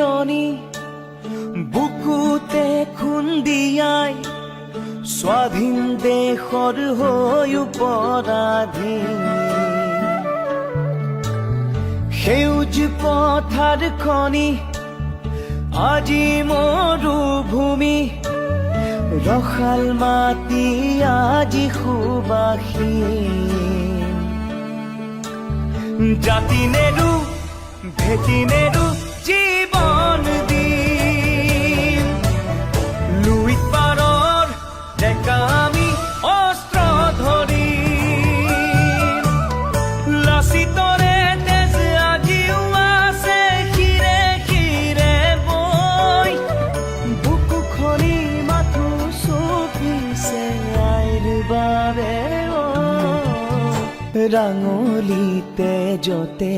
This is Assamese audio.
চিলনি বুকুতে খুন্দিয়াই স্বাধীন দেশৰ হৈ পৰাধীন সেউজ পথাৰ খনি আজি মৰুভূমি ৰসাল মাটি আজি সুবাসীন জাতি নেৰু ভেটি নেৰু জীৱন দিম লুইত পাৰৰ ডেকা আমি অস্ত্ৰ ধৰিম লাচিতৰে তেজ আজিও আছে শিৰে শিৰে বৈ বুকু খনি মাথো চপিছে আইৰ বাবে ৰাঙলী তেজতে